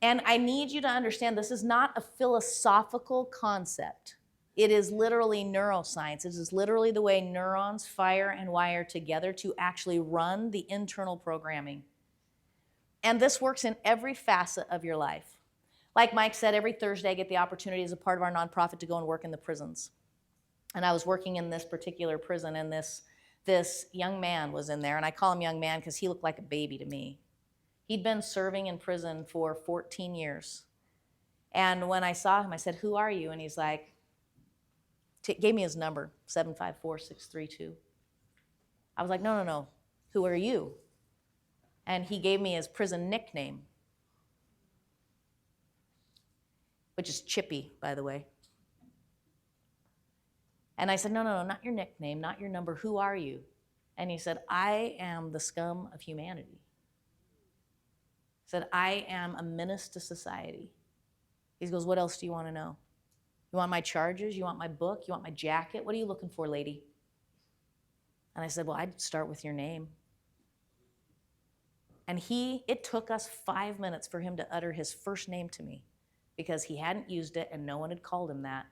And I need you to understand this is not a philosophical concept. It is literally neuroscience. It is literally the way neurons fire and wire together to actually run the internal programming. And this works in every facet of your life. Like Mike said, every Thursday I get the opportunity as a part of our nonprofit to go and work in the prisons. And I was working in this particular prison, and this young man was in there, and I call him young man because he looked like a baby to me. He'd been serving in prison for 14 years. And when I saw him, I said, "Who are you?" And he's like, gave me his number, 754-632. I was like, no, who are you? And he gave me his prison nickname, which is Chippy, by the way. And I said, no, not your nickname, not your number. Who are you? And he said, I am the scum of humanity. He said, I am a menace to society. He goes, what else do you want to know? You want my charges? You want my book? You want my jacket? What are you looking for, lady? And I said, well, I'd start with your name. And it took us 5 minutes for him to utter his first name to me because he hadn't used it and no one had called him that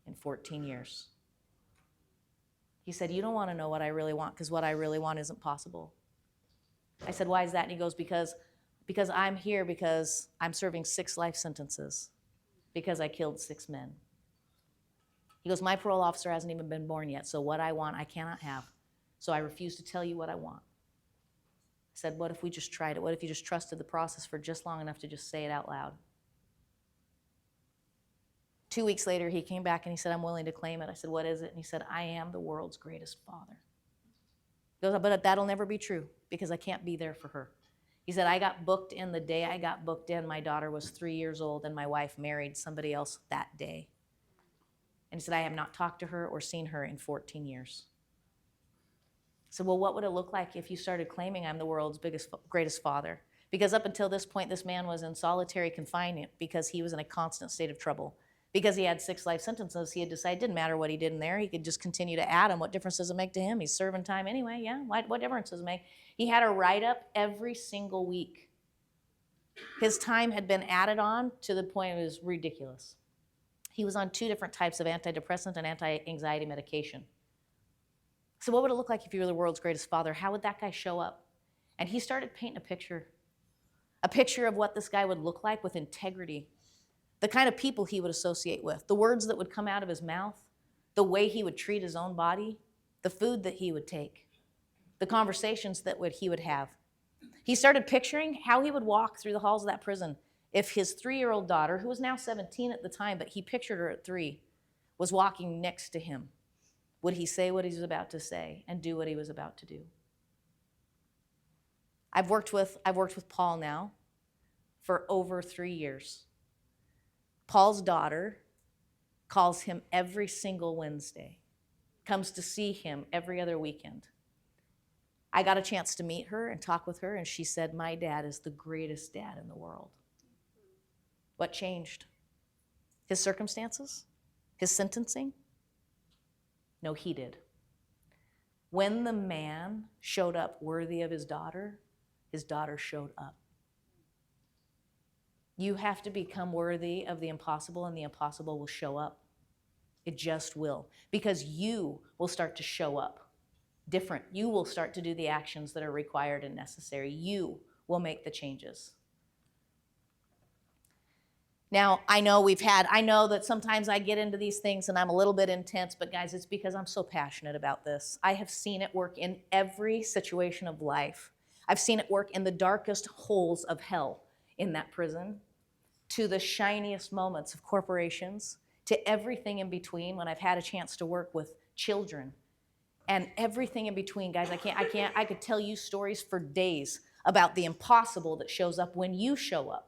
in 14 years. He said, you don't want to know what I really want because what I really want isn't possible. I said, why is that? And he goes, because I'm here because I'm serving 6 life sentences because I killed 6 men. He goes, my parole officer hasn't even been born yet, so what I want I cannot have. So I refuse to tell you what I want. I said, what if we just tried it? What if you just trusted the process for just long enough to just say it out loud? 2 weeks later, he came back and he said, I'm willing to claim it. I said, what is it? And he said, I am the world's greatest father. He goes, but that'll never be true because I can't be there for her. He said, I got booked in the day I got booked in. My daughter was 3 years old and my wife married somebody else that day. And he said, I have not talked to her or seen her in 14 years. I said, well, what would it look like if you started claiming I'm the world's greatest father? Because up until this point, this man was in solitary confinement because he was in a constant state of trouble. Because he had 6 life sentences, he had decided it didn't matter what he did in there. He could just continue to add them. What difference does it make to him? He's serving time anyway, yeah? What difference does it make? He had a write-up every single week. His time had been added on to the point it was ridiculous. He was on 2 different types of antidepressant and anti-anxiety medication. So what would it look like if you were the world's greatest father? How would that guy show up? And he started painting a picture of what this guy would look like with integrity, the kind of people he would associate with, the words that would come out of his mouth, the way he would treat his own body, the food that he would take, the conversations that he would have. He started picturing how he would walk through the halls of that prison if his 3-year-old daughter, who was now 17 at the time, but he pictured her at 3, was walking next to him. Would he say what he was about to say and do what he was about to do? I've worked with Paul now for over 3 years. Paul's daughter calls him every single Wednesday, comes to see him every other weekend. I got a chance to meet her and talk with her, and she said, my dad is the greatest dad in the world. What changed? His circumstances? His sentencing? No, he did. When the man showed up worthy of his daughter showed up. You have to become worthy of the impossible, and the impossible will show up. It just will. Because you will start to show up different. You will start to do the actions that are required and necessary. You will make the changes. Now, I know that sometimes I get into these things and I'm a little bit intense, but guys, it's because I'm so passionate about this. I have seen it work in every situation of life. I've seen it work in the darkest holes of hell in that prison, to the shiniest moments of corporations, to everything in between when I've had a chance to work with children and everything in between. Guys, I could tell you stories for days about the impossible that shows up when you show up.